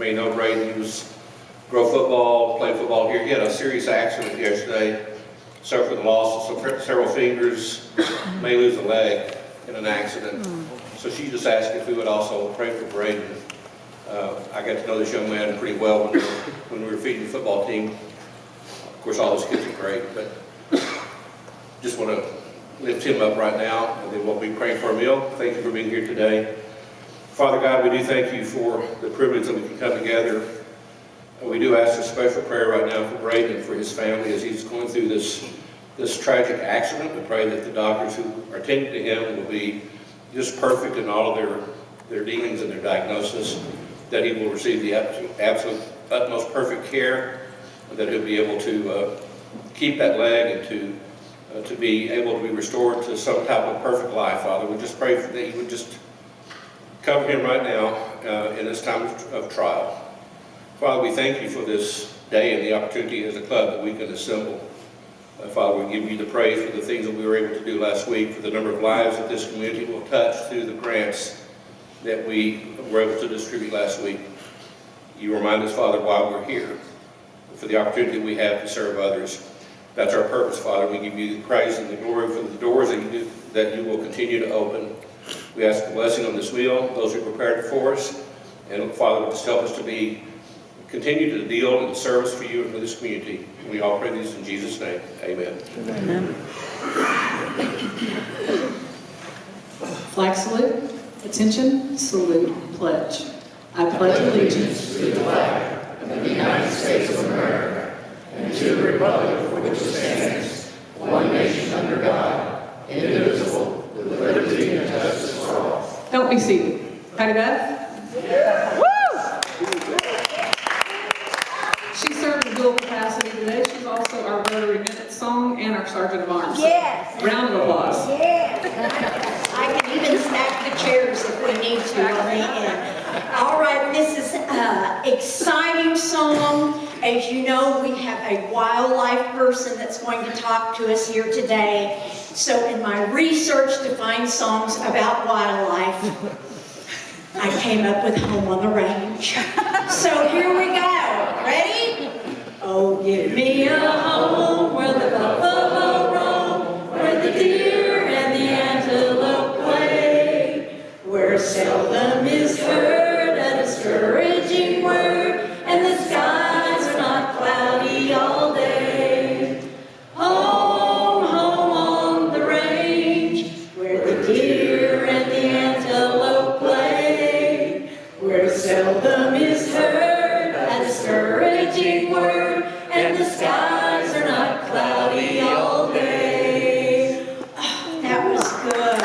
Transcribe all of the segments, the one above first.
may know Braden. He was grow football, play football here. He had a serious accident yesterday, suffered the loss of several fingers, may lose a leg in an accident. So she just asked if we would also pray for Braden. I got to know this young man pretty well when we were feeding the football team. Of course, all those kids are great, but just want to lift him up right now, and then we'll be praying for a meal. Thank you for being here today. Father God, we do thank you for the privilege that we can come together. And we do ask a special prayer right now for Braden and for his family as he's going through this tragic accident. We pray that the doctors who are tending to him will be just perfect in all of their dealings and their diagnosis, that he will receive the absolute utmost perfect care, and that he'll be able to keep that leg and to be able to be restored to some type of perfect life. Father, we just pray that you would just cover him right now in this time of trial. Father, we thank you for this day and the opportunity as a club that we can assemble. Father, we give you the praise for the things that we were able to do last week, for the number of lives that this community will touch through the grants that we were able to distribute last week. You remind us, Father, why we're here, for the opportunity we have to serve others. That's our purpose, Father. We give you the praise and the glory for the doors that you will continue to open. We ask a blessing on this meal, those who prepared it for us. And Father, just help us to continue to deal in the service for you and for this community. And we all pray these in Jesus' name. Amen. Amen. Flag salute. Attention, salute, pledge. I pledge allegiance to the flag of the United States of America and to the republic for which it stands, one nation under God, indivisible, with liberty and justice for all. Don't be seated. Patty Beth? Yeah. She served in dual capacity today. She's also our Rotary Minute Song and our Sergeant of Arms. Yes. Round of applause. Yes. I can even stack the chairs if we need to on the end. All right, this is an exciting song. As you know, we have a wildlife person that's going to talk to us here today. So in my research to find songs about wildlife, I came up with Home on the Range. So here we go. Ready? Oh, give me a home where the buffalo roam, where the deer and the antelope play, where seldom is heard a discouraging word, and the skies are not cloudy all day. Home, home on the range, where the deer and the antelope play, where seldom is heard a discouraging word, and the skies are not cloudy all day. Oh, that was good.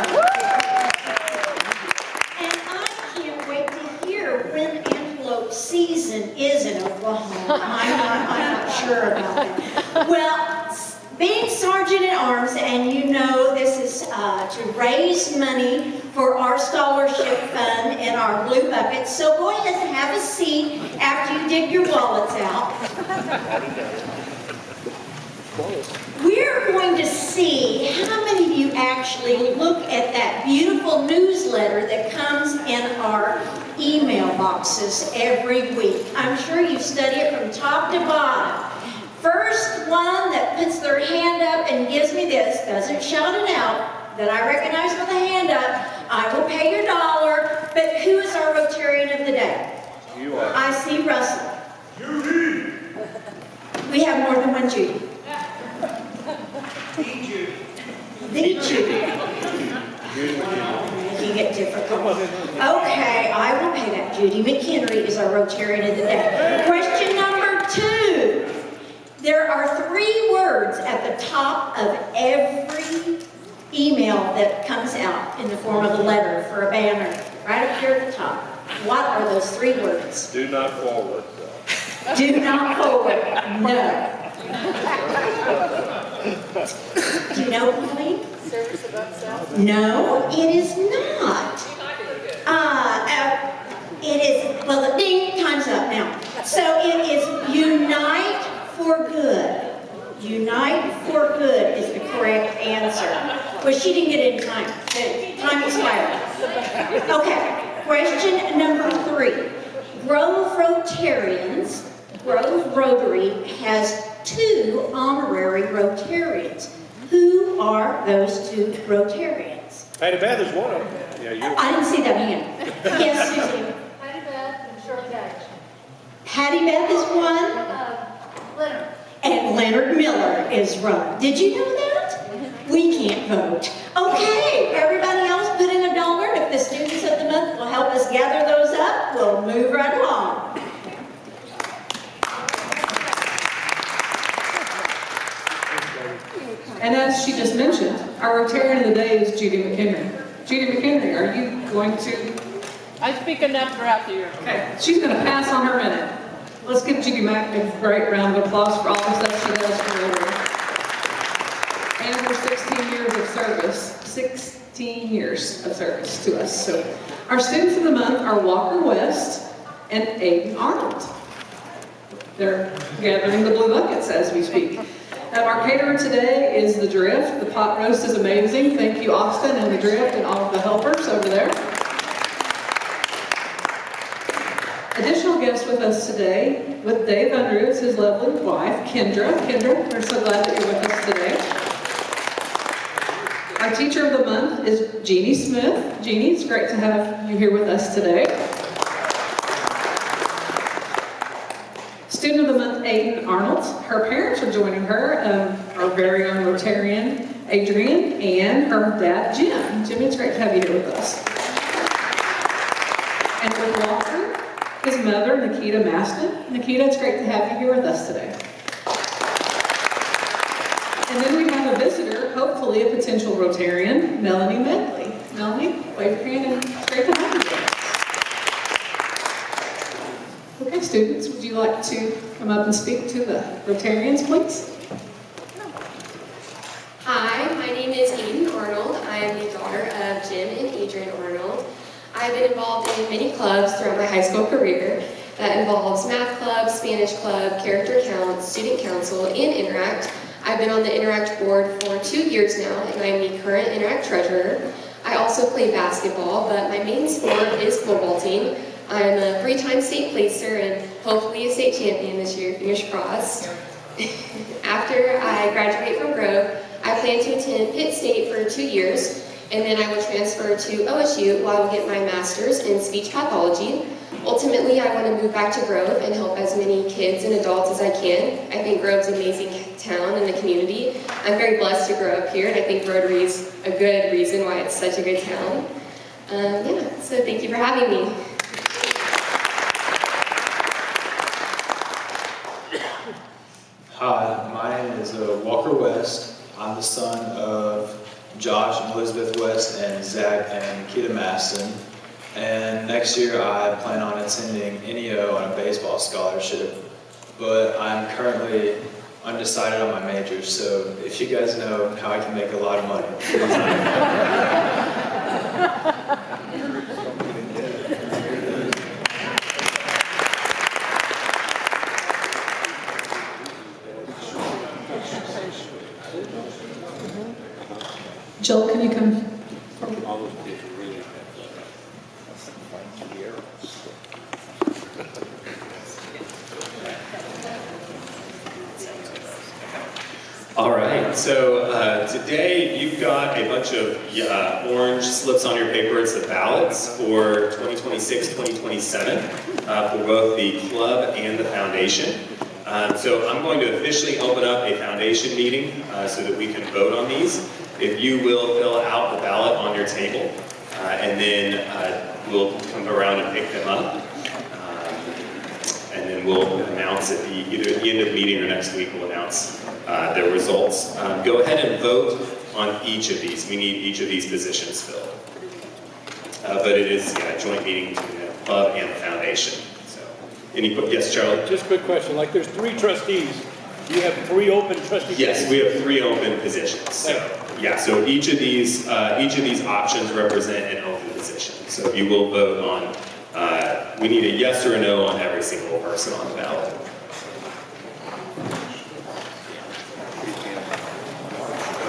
And I can't wait to hear when antelope season is in Oklahoma. I'm not sure about that. Well, being Sergeant at Arms, and you know this is to raise money for our scholarship fund in our blue bucket. So go ahead and have a seat after you dig your wallets out. We're going to see how many of you actually look at that beautiful newsletter that comes in our email boxes every week. I'm sure you study it from top to bottom. First one that puts their hand up and gives me this, doesn't shout it out, that I recognize with a hand up, I will pay your $1. But who is our Rotarian of the day? You are. I see Russell. Judy! We have more than one Judy. The Judy. The Judy. Making it difficult. Okay, I will pay that. Judy McHenry is our Rotarian of the day. Question number 2. There are 3 words at the top of every email that comes out in the form of a letter for a banner, right up here at the top. What are those 3 words? Do not forward. Do not forward. No. Do you know, Pauline? Service above self. No, it is not. It is, well, the ding, time's up now. So it is unite for good. Unite for good is the correct answer. Well, she didn't get it in time. The time expired. Okay, question number 3. Grove Rotarians, Grove Rotary has 2 honorary Rotarians. Who are those 2 Rotarians? Patty Beth is one of them. Yeah, you. I didn't see that hand. Yes, Susie. Patty Beth and Shirley Gage. Patty Beth is one, Leonard. and Leonard Miller is one. Did you know that? We can't vote. Okay, everybody else put in $1. If the students of the month will help us gather those up, we'll move right along. And as she just mentioned, our Rotarian of the day is Judy McHenry. Judy McHenry, are you going to? I speak enough throughout the year. Okay, she's going to pass on her minute. Let's give Judy Mack a great round of applause for all the stuff she does for Rotary. And her 16 years of service. 16 years of service to us. So our students of the month are Walker West and Aiden Arnold. They're gathering the blue buckets as we speak. Our caterer today is The Drift. The pot roast is amazing. Thank you, Austin and The Drift and all of the helpers over there. Additional guests with us today, with Dave Unruhs, his lovely wife, Kendra. Kendra, we're so glad that you're with us today. Our teacher of the month is Jeannie Smith. Jeannie, it's great to have you here with us today. Student of the month, Aiden Arnold. Her parents are joining her, our very own Rotarian, Adrian, and her dad, Jim. Jim, it's great to have you here with us. And with Walker, his mother, Nikita Maston. Nikita, it's great to have you here with us today. And then we have a visitor, hopefully a potential Rotarian, Melanie Medley. Melanie, wave your hand, and it's great to have you here. Okay, students, would you like to come up and speak to the Rotarians, please? Hi, my name is Eden Arnold. I am the daughter of Jim and Adrian Arnold. I've been involved in many clubs throughout my high school career. That involves math club, Spanish club, character count, student council, and Interact. I've been on the Interact board for 2 years now, and I am the current Interact treasurer. I also play basketball, but my main sport is pole vaulting. I'm a 3-time state placer and hopefully a state champion this year, fingers crossed. After I graduate from Grove, I plan to attend Pitt State for 2 years, and then I will transfer to OSU where I will get my master's in speech pathology. Ultimately, I want to move back to Grove and help as many kids and adults as I can. I think Grove's an amazing town and the community. I'm very blessed to grow up here, and I think Rotary is a good reason why it's such a good town. So thank you for having me. Hi, my name is Walker West. I'm the son of Josh and Elizabeth West and Zach and Nikita Maston. And next year I plan on attending NEO on a baseball scholarship. But I'm currently undecided on my major, so if you guys know how I can make a lot of money, please let me know. Jill, can you come? All right, so today you've got a bunch of orange slips on your paper. It's the ballots for 2026-2027 for both the club and the foundation. So I'm going to officially open up a foundation meeting so that we can vote on these. If you will fill out the ballot on your table, and then we'll come around and pick them up. And then we'll announce either at the end of the meeting or next week, we'll announce their results. Go ahead and vote on each of these. We need each of these positions filled. But it is a joint meeting between the club and the foundation. So, yes, Charlie? Just a quick question, like there's 3 trustees. Do you have 3 open trustee positions? Yes, we have 3 open positions. So, yeah, so each of these options represent an open position. So if you will vote on, we need a yes or a no on every single person on the ballot.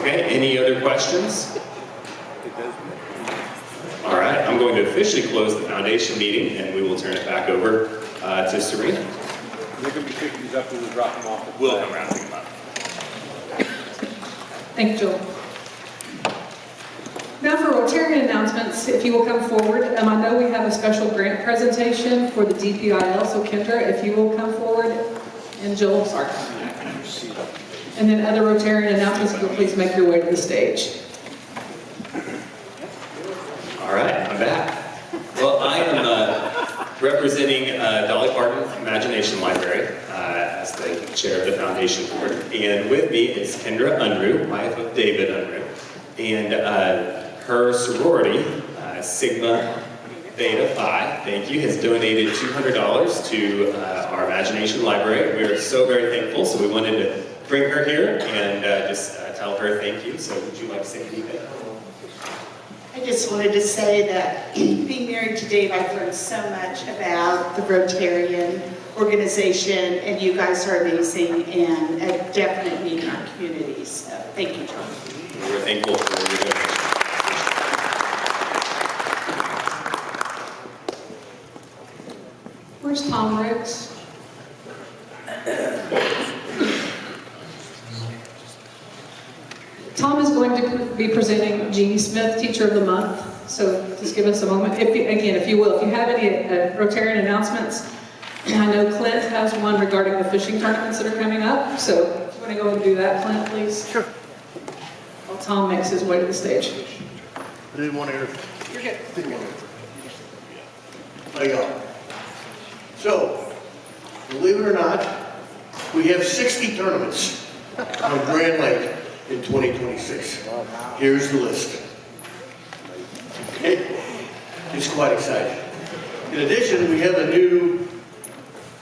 Okay, any other questions? All right, I'm going to officially close the foundation meeting, and we will turn it back over to to Serena. They're gonna be picking these up when we drop them off. We'll come around and pick them up. Thank you, Joel. Now for Rotarian announcements, if you will come forward. I know we have a special grant presentation for the DPIL, so Kendra, if you will come forward, and Joel, sorry. And then other Rotarian announcements, if you'll please make your way to the stage. All right, I'm back. Well, I am representing Dolly Parton Imagination Library as the chair of the foundation board. And with me is Kendra Unruh, wife of David Unruh. And her sorority, Sigma Beta Phi, thank you, has donated $200 to our Imagination Library. We are so very thankful, so we wanted to bring her here and just tell her thank you. So would you like to say anything? I just wanted to say that being married to Dave, I've learned so much about the Rotarian organization, and you guys are amazing and a definite need in our community. So thank you, John. We're thankful for your donation. Where's Tom Riggs? Tom is going to be presenting Jeannie Smith, Teacher of the Month. So just give us a moment. If you will, if you have any Rotarian announcements, and I know Clint has one regarding the fishing tournaments that are coming up. So if you want to go and do that, Clint, please. Sure. While Tom makes his way to the stage. I didn't want to hear. You're good. How y'all? So, believe it or not, we have 60 tournaments on Grand Lake in 2026. Here's the list. Okay? It's quite exciting. In addition, we have a new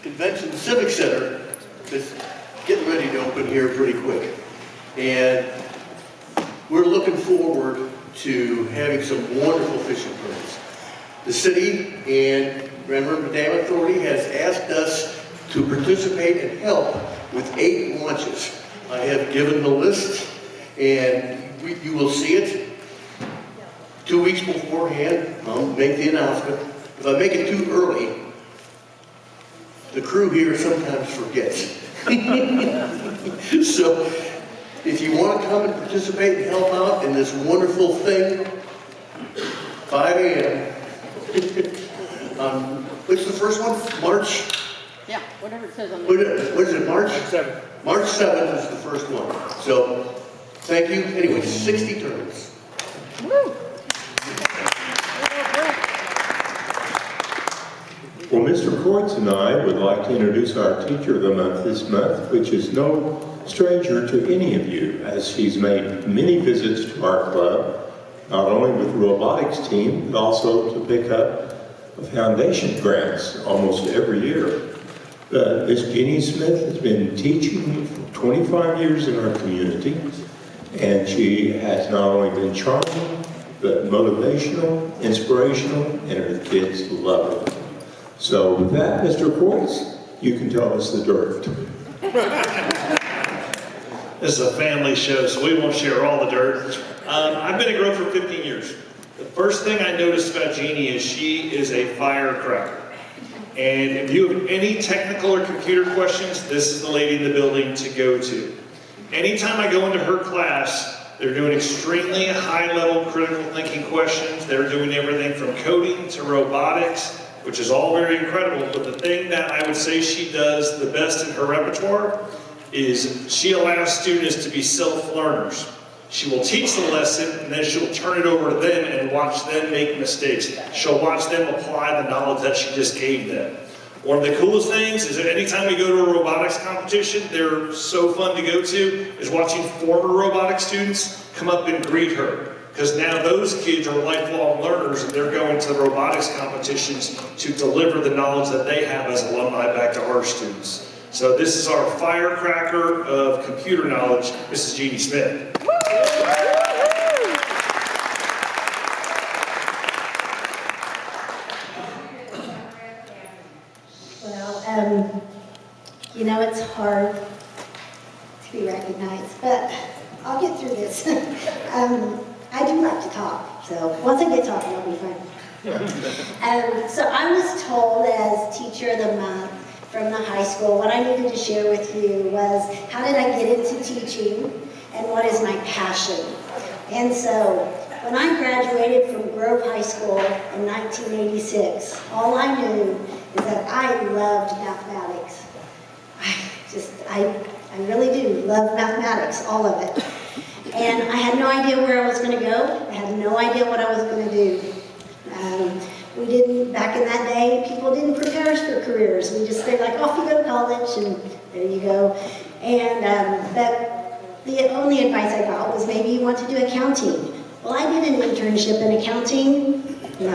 Convention Civic Center that's getting ready to open here pretty quick. And we're looking forward to having some wonderful fishing tournaments. The city and Grand River Dam Authority has asked us to participate and help with 8 launches. I have given the list, and you will see it 2 weeks beforehand. I'll make the announcement. If I make it too early, the crew here sometimes forgets. So, if you want to come and participate and help out in this wonderful thing, 5 a.m. What's the first one? March? Yeah, whatever it says on What the. is it, March? 7th. March 7th is the first one. So, thank you. Anyway, 60 tournaments. Woo! Well, Mr. Courts and I would like to introduce our Teacher of the Month this month, which is no stranger to any of you, as she's made many visits to our club, not only with the robotics team, but also to pick up foundation grants almost every year. Miss Jeannie Smith has been teaching for 25 years in our community, and she has not only been charming, but motivational, inspirational, and her kids love it. So with that, Mr. Quartz, you can tell us the dirt. This is a family show, so we won't share all the dirt. I've been a grower for 15 years. The first thing I noticed about Jeannie is she is a firecracker. And if you have any technical or computer questions, this is the lady in the building to go to. Anytime I go into her class, they're doing extremely high-level critical thinking questions. They're doing everything from coding to robotics, which is all very incredible. But the thing that I would say she does the best in her repertoire is she allows students to be self-learners. She will teach the lesson, and then she'll turn it over to them and watch them make mistakes. She'll watch them apply the knowledge that she just gave them. One of the coolest things is that anytime we go to a robotics competition, they're so fun to go to, is watching former robotics students come up and greet her. Because now those kids are lifelong learners, and they're going to the robotics competitions to deliver the knowledge that they have as alumni back to our students. So this is our firecracker of computer knowledge, Mrs. Jeannie Smith. Well, you know, it's hard to be recognized, but I'll get through this. I do like to talk, so once I get talking, I'll be fine. So I was told as Teacher of the Month from the high school, what I needed to share with you was how did I get into teaching and what is my passion. And so when I graduated from Grove High School in 1986, all I knew is that I loved mathematics. I really do love mathematics, all of it. And I had no idea where I was going to go. I had no idea what I was going to do. We didn't, back in that day, people didn't prepare us for careers. We just say like, off you go to college, and there you go. And but the only advice I got was maybe you want to do accounting. Well, I did an internship in accounting. No,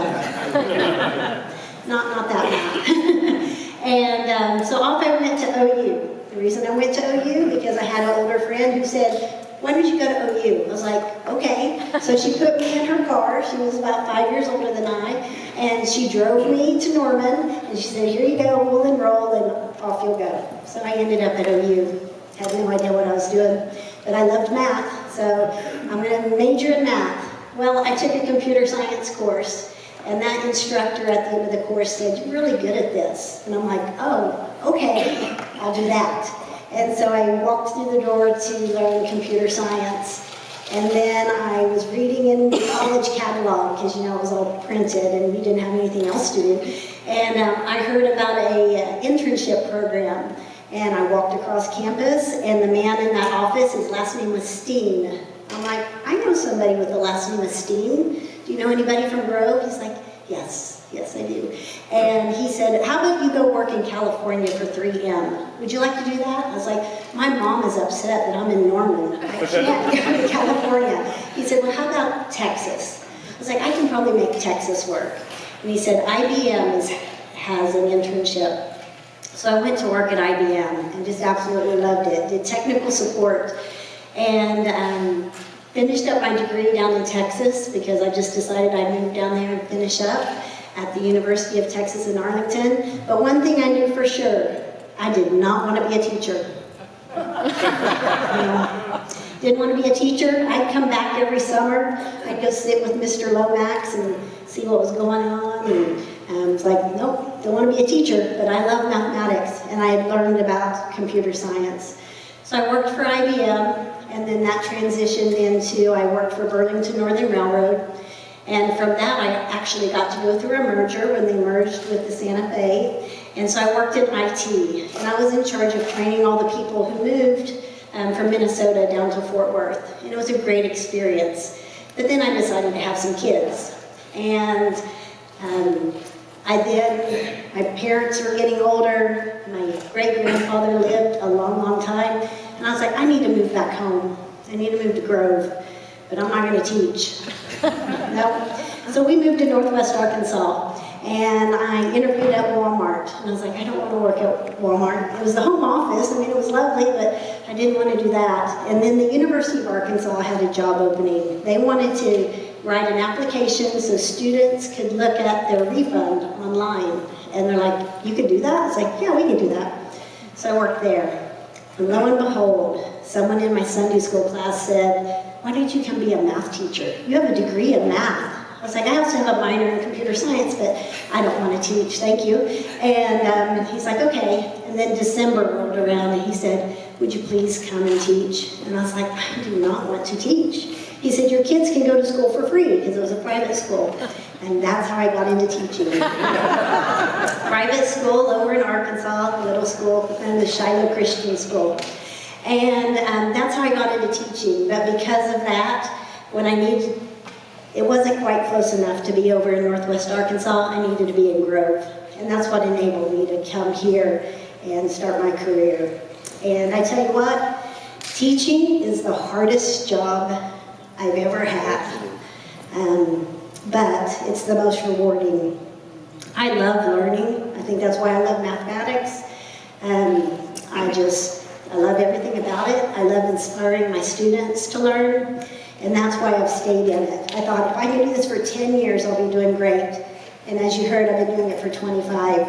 not that one. And so off I went to OU. The reason I went to OU, because I had an older friend who said, when did you go to OU? I was like, okay. So she put me in her car. She was about 5 years older than I. And she drove me to Norman. And she said, here you go, we'll enroll, and off you'll go. So I ended up at OU. Had no idea what I was doing. But I loved math, so I'm going to major in math. Well, I took a computer science course. And that instructor at the end of the course said, you're really good at this. And I'm like, oh, okay, I'll do that. And so I walked through the door to learn computer science. And then I was reading in the college catalog, because you know it was all printed and we didn't have anything else to do. And I heard about a internship program. And I walked across campus, and the man in that office, his last name was Steen. I'm like, I know somebody with the last name of Steen. Do you know anybody from Grove? He's like, yes, I do. And he said, how about you go work in California for 3M? Would you like to do that? I was like, my mom is upset that I'm in Norman. I can't go to California. He said, well, how about Texas? I was like, I can probably make Texas work. And he said, IBM has an internship. So I went to work at IBM and just absolutely loved it. Did technical support and finished up my degree down in Texas because I just decided I'd move down there and finish up at the University of Texas in Arlington. But one thing I knew for sure, I did not want to be a teacher. Didn't want to be a teacher. I'd come back every summer. I'd go sit with Mr. Lomax and see what was going on. And it's like, nope, don't want to be a teacher, but I love mathematics, and I had learned about computer science. So I worked for IBM, and then that transitioned into, I worked for Burlington Northern Railroad, and from that I actually got to go through a merger when they merged with the Santa Fe, and so I worked in IT, and I was in charge of training all the people who moved from Minnesota down to Fort Worth, and it was a great experience. But then I decided to have some kids, and my parents were getting older, my great-grandfather lived a long, long time, and I was like, I need to move back home. I need to move to Grove, but I'm not going to teach. No. So we moved to Northwest Arkansas, and I interviewed at Walmart, and I was like, I don't want to work at Walmart. It was the home office, I mean, it was lovely, but I didn't want to do that. And then the University of Arkansas had a job opening. They wanted to write an application so students could look at their refund online. And they're like, you could do that? I was like, yeah, we can do that. So I worked there. And lo and behold, someone in my Sunday school class said, why don't you come be a math teacher? You have a degree in math. I was like, I also have a minor in computer science, but I don't want to teach, thank you. And he's like, okay. And then December rolled around and he said, would you please come and teach? And I was like, I do not want to teach. He said, your kids can go to school for free, because it was a private school. And that's how I got into teaching. Private school over in Arkansas, little school, and the Shiloh Christian School. And that's how I got into teaching. But because of that, when I needed, it wasn't quite close enough to be over in Northwest Arkansas, I needed to be in Grove. And that's what enabled me to come here and start my career. And I tell you what, teaching is the hardest job I've ever had, but it's the most rewarding. I love learning. I think that's why I love mathematics. I love everything about it. I love inspiring my students to learn, and that's why I've stayed in it. I thought, if I can do this for 10 years, I'll be doing great. And as you heard, I've been doing it for 25.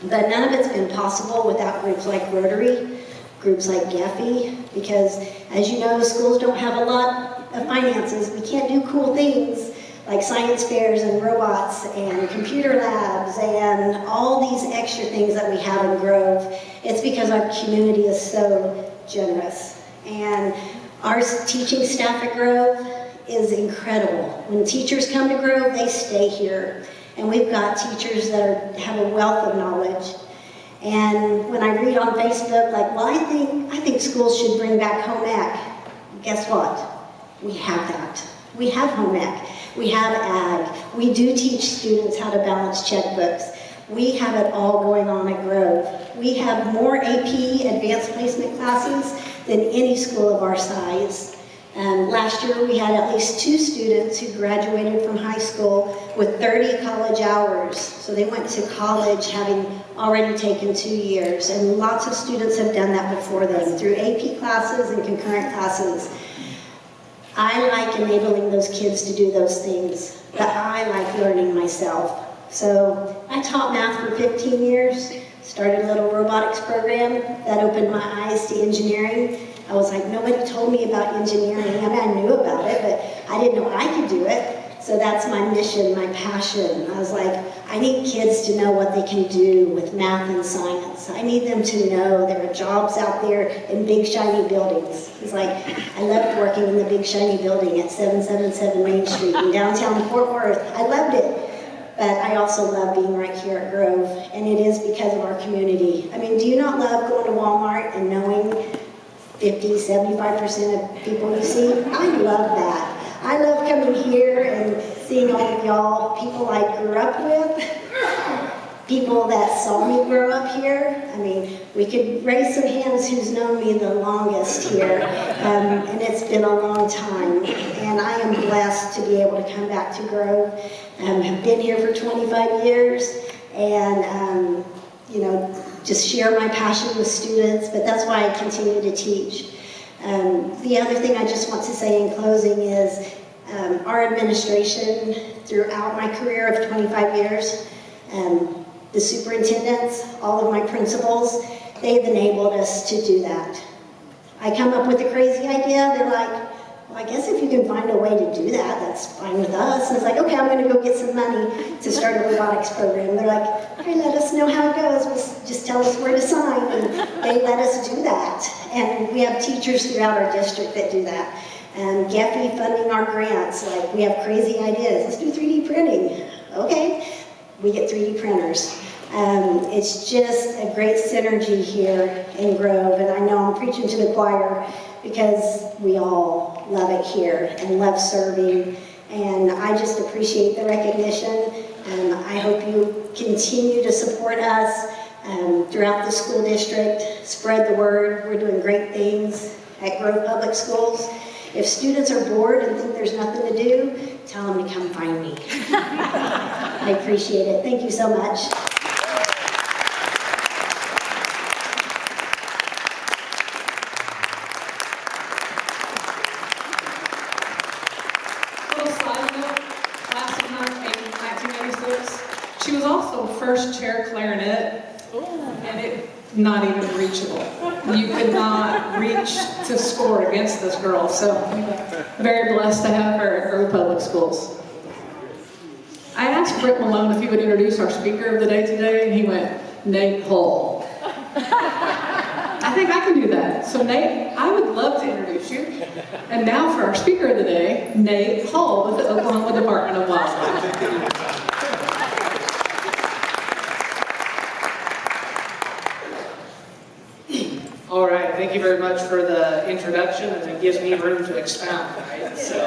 But none of it's been possible without groups like Rotary, groups like GEFI, because as you know, schools don't have a lot of finances. We can't do cool things like science fairs and robots and computer labs and all these extra things that we have in Grove. It's because our community is so generous. And our teaching staff at Grove is incredible. When teachers come to Grove, they stay here. And we've got teachers that have a wealth of knowledge. And when I read on Facebook, like, well, I think schools should bring back home ec. Guess what? We have that. We have home ec. We have ag. We do teach students how to balance checkbooks. We have it all going on at Grove. We have more AP, advanced placement classes, than any school of our size. Last year we had at least 2 students who graduated from high school with 30 college hours. So they went to college having already taken 2 years. And lots of students have done that before them through AP classes and concurrent classes. I like enabling those kids to do those things, but I like learning myself. So I taught math for 15 years, started a little robotics program that opened my eyes to engineering. I was like, nobody told me about engineering. I mean, I knew about it, but I didn't know I could do it. So that's my mission, my passion. I was like, I need kids to know what they can do with math and science. I need them to know there are jobs out there in big shiny buildings. It's like, I loved working in the big shiny building at 777 Main Street in downtown Fort Worth. I loved it. But I also love being right here at Grove, and it is because of our community. I mean, do you not love going to Walmart and knowing 50, 75% of people you see? I love that. I love coming here and seeing all of y'all, people I grew up with, people that saw me grow up here. I mean, we could raise some hands who's known me the longest here, and it's been a long time. And I am blessed to be able to come back to Grove. I've been here for 25 years, and you know, just share my passion with students, but that's why I continue to teach. The other thing I just want to say in closing is our administration throughout my career of 25 years, the superintendents, all of my principals, they've enabled us to do that. I come up with a crazy idea, they're like, well, I guess if you can find a way to do that, that's fine with us. And it's like, okay, I'm going to go get some money to start a robotics program. They're like, okay, let us know how it goes. Just tell us where to sign. And they let us do that. And we have teachers throughout our district that do that. And Geffy funding our grants. Like, we have crazy ideas. Let's do 3D printing. Okay, we get 3D printers. It's just a great synergy here in Grove. And I know I'm preaching to the choir, because we all love it here and love serving, and I just appreciate the recognition, and I hope you continue to support us throughout the school district. Spread the word. We're doing great things at Grove Public Schools. If students are bored and think there's nothing to do, tell them to come find me. I appreciate it. Thank you so much. She was also first chair clarinet, and it not even reachable. You could not reach to score against this girl, so very blessed to have her at Grove Public Schools. I asked Britt Malone if he would introduce our speaker of the day today, and he went, Nate Hull. I think I can do that. So Nate, I would love to introduce you. And now for our speaker of the day, Nate Hull with the Oklahoma Department of Wildlife. All right, thank you very much for the introduction, and it gives me room to expound, right? So,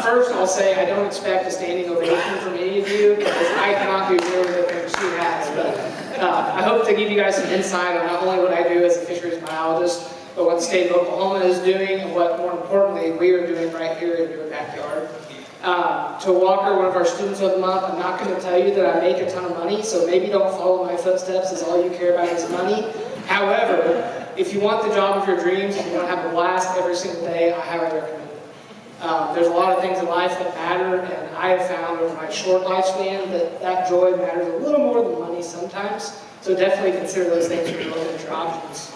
first I'll say I don't expect a standing ovation from any of you, because I cannot do really the things she has, but I hope to give you guys some insight on not only what I do as a fisheries biologist, but what the state of Oklahoma is doing, and what, more importantly, we are doing right here in your backyard. To Walker, one of our students of the month, I'm not going to tell you that I make a ton of money, so maybe don't follow my footsteps as all you care about is money. However, if you want the job of your dreams, if you want to have a blast every single day, I highly recommend it. There's a lot of things in life that matter, and I have found over my short lifespan that joy matters a little more than money sometimes, so definitely consider those things when you're looking at your options.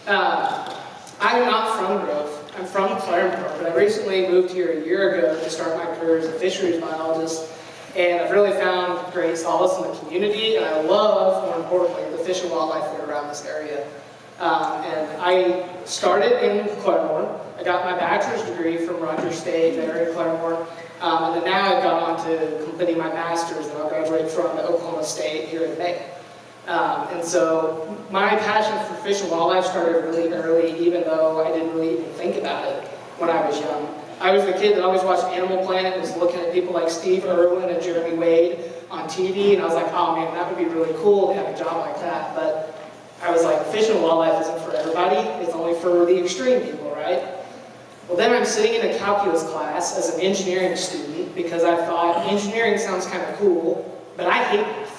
I'm not from Grove. I'm from Claremont, but I recently moved here a year ago to start my career as a fisheries biologist, and I've really found great solace in the community, and I love, more importantly, the fish and wildlife that are around this area. And I started in Claremont. I got my bachelor's degree from Rogers State there in Claremont, and then now I've gone on to completing my master's, and I'll graduate from Oklahoma State here in May. And so my passion for fish and wildlife started really early, even though I didn't really even think about it when I was young. I was the kid that always watched Animal Planet and was looking at people like Steve Irwin and Jeremy Wade on TV, and I was like, oh man, that would be really cool to have a job like that. But I was like, fish and wildlife isn't for everybody, it's only for the extreme people, right? Well, then I'm sitting in a calculus class as an engineering student because I thought engineering sounds kind of cool, but I hate math.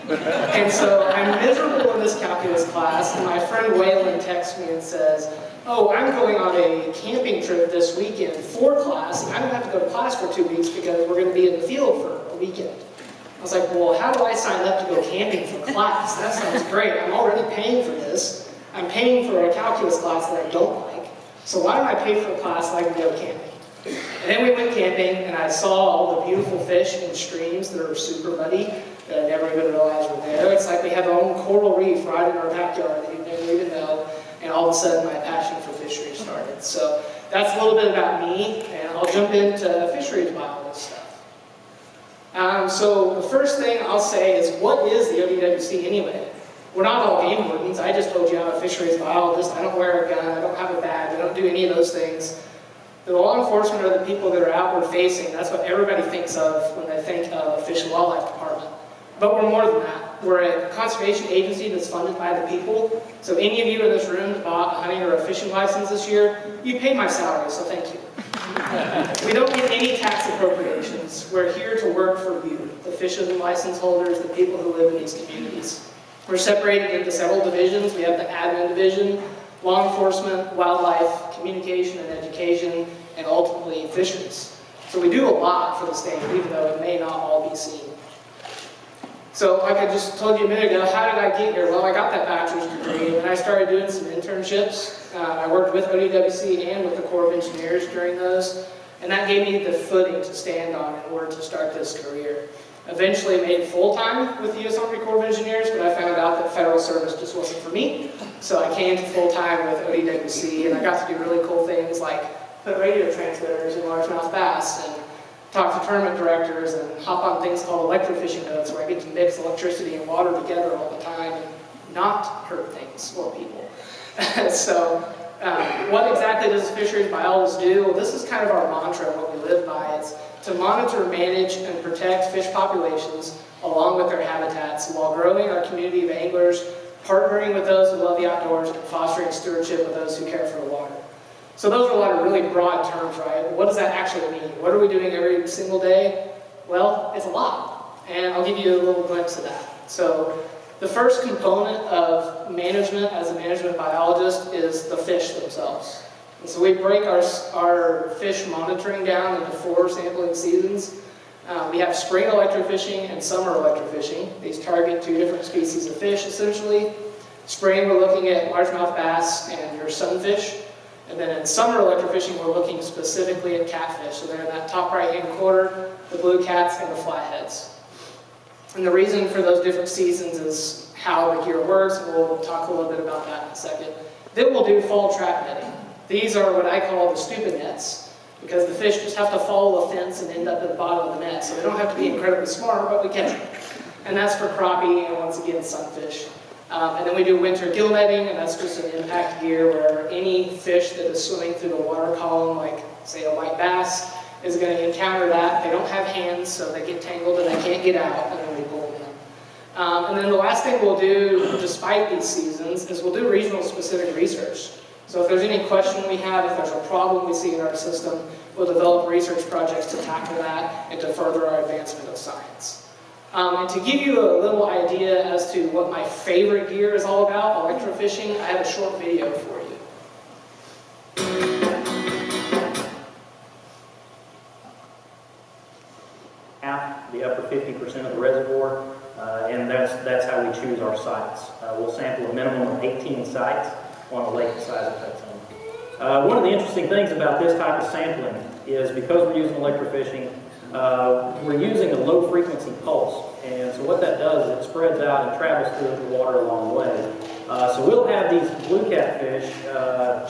And so I'm miserable in this calculus class, and my friend Waylon texts me and says, oh, I'm going on a camping trip this weekend for class, and I don't have to go to class for 2 weeks because we're going to be in the field for a weekend. I was like, well, how do I sign up to go camping for class? That sounds great. I'm already paying for this. I'm paying for a calculus class that I don't like. So why don't I pay for a class so I can go camping? And then we went camping, and I saw all the beautiful fish in streams that are super muddy that I never even realized were there. It's like we have our own coral reef right in our backyard that you never even know. And all of a sudden, my passion for fisheries started. So that's a little bit about me, and I'll jump into fisheries biology stuff. So the first thing I'll say is, what is the ODWC anyway? We're not all game wardens. I just told you I'm a fisheries biologist. I don't wear a gun. I don't have a badge. I don't do any of those things. The law enforcement are the people that are outward facing. That's what everybody thinks of when they think of a Fish and Wildlife Department. But we're more than that. We're a conservation agency that's funded by the people. So any of you in this room that bought a hunting or a fishing license this year, you paid my salary, so thank you. We don't get any tax appropriations. We're here to work for you, the fishing license holders, the people who live in these communities. We're separated into several divisions. We have the admin division, law enforcement, wildlife, communication and education, and ultimately fisheries. So we do a lot for the state, even though it may not all be seen. So like I just told you a minute ago, how did I get here? Well, I got that bachelor's degree, and I started doing some internships. I worked with ODWC and with the Corps of Engineers during those, and that gave me the footing to stand on in order to start this career. Eventually made it full-time with the U.S. Army Corps of Engineers, but I found out that federal service just wasn't for me. So I came to full-time with ODWC, and I got to do really cool things like put radio transmitters in largemouth bass, and talk to tournament directors, and hop on things called electrofishing boats, where I get to mix electricity and water together all the time and not hurt things or people. So what exactly does a fisheries biologist do? Well, this is kind of our mantra, what we live by. It's to monitor, manage, and protect fish populations along with their habitats while growing our community of anglers, partnering with those who love the outdoors, and fostering stewardship with those who care for the water. So those are a lot of really broad terms, right? What does that actually mean? What are we doing every single day? Well, it's a lot, and I'll give you a little glimpse of that. So the first component of management as a management biologist is the fish themselves. And so we break our fish monitoring down into 4 sampling seasons. We have spring electrofishing and summer electrofishing. These target 2 different species of fish, essentially. Spring, we're looking at largemouth bass and your sunfish. And then in summer electrofishing, we're looking specifically at catfish. So they're in that top right-hand corner, the blue cats and the flatheads. And the reason for those different seasons is how the gear works, and we'll talk a little bit about that in a second. Then we'll do fall trap netting. These are what I call the stupid nets, because the fish just have to follow a fence and end up at the bottom of the net. So they don't have to be incredibly smart, but we catch them. And that's for crappie and, once again, sunfish. And then we do winter gill netting, and that's just an impact gear where any fish that is swimming through the water column, like, say, a white bass, is going to encounter that. They don't have hands, so they get tangled and they can't get out, and then we pull them in. And then the last thing we'll do, despite these seasons, is we'll do regional specific research. So if there's any question we have, if there's a problem we see in our system, we'll develop research projects to tackle that and to further our advancement of science. And to give you a little idea as to what my favorite gear is all about, electrofishing, I have a short video for you. The upper 50% of the reservoir, and that's how we choose our sites. We'll sample a minimum of 18 sites on a lake the size of Hudson. One of the interesting things about this type of sampling is because we're using electrofishing, we're using a low frequency pulse. And so what that does is it spreads out and travels through the water a long way. So we'll have these blue catfish,